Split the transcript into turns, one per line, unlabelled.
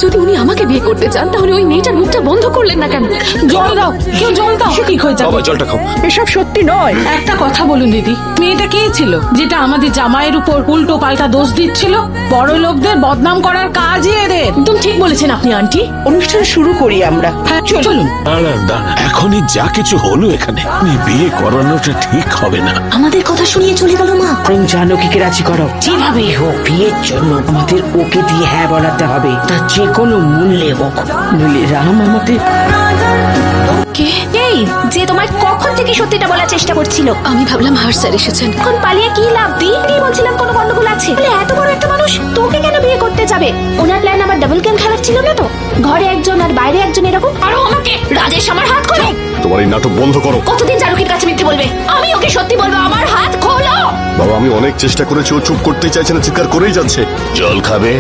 যদি উনি আমাকে বিয়ে করতে চান তাহলে ওই মেয়েটার মুখটা বন্ধ করলেন না কেন?
জল দাও, কেউ জল দাও, ঠিক হয়ে যাবে।
বাবা জলটা খাও।
এসব সত্যি নয়।
একটা কথা বলুন দিদি, মেয়েটা কে ছিল যেটা আমাদের জামাইয়ের উপর উল্টো পাল্টা দোষ দিচ্ছিল? বড় লোকদের বদনাম করার কাজই এদের।
একদম ঠিক বলেছেন আপনি আন্টি।
অনুষ্ঠান শুরু করি আমরা।
হ্যাঁ চলুন।
এখনই যা কিছু হলো এখানে, এই বিয়ে করানোটা ঠিক হবে না।
আমাদের কথা শুনিয়ে চলে গেল মা।
বরং জানকীকে রাজি করো, যেভাবেই হোক বিয়ের জন্য আমাদের ওকে দিয়ে হ্যাঁ বলাতে হবে, তা যে কোনো মূল্যে হোক, নইলে রাম আমাদের।
কে?
এই যে তোমায় কখন থেকে সত্যিটা বলার চেষ্টা করছিল।
আমি ভাবলাম হার স্যার এসেছেন।
এখন পালিয়ে কি লাভ? দিই বলছিলাম কোনো গন্ডগোল আছে বলে এত বড় একটা মানুষ তোকে কেন বিয়ে করতে যাবে? ওনার প্ল্যান আবার ডাবল গেম খেলার ছিল না তো? ঘরে একজন আর বাইরে একজন এরকম। আরো আমাকে রাজেশ আমার হাত খোলো।
তোমার এই নাটক বন্ধ করো।
কতদিন জারুকির কাছে মিথ্যে বলবে? আমি ওকে সত্যি বলবো, আমার হাত খোলো।
বাবা আমি অনেক চেষ্টা করেছি, ও চুপ করতে চাইছে না, চিৎকার করেই যাচ্ছে। জল খাবে?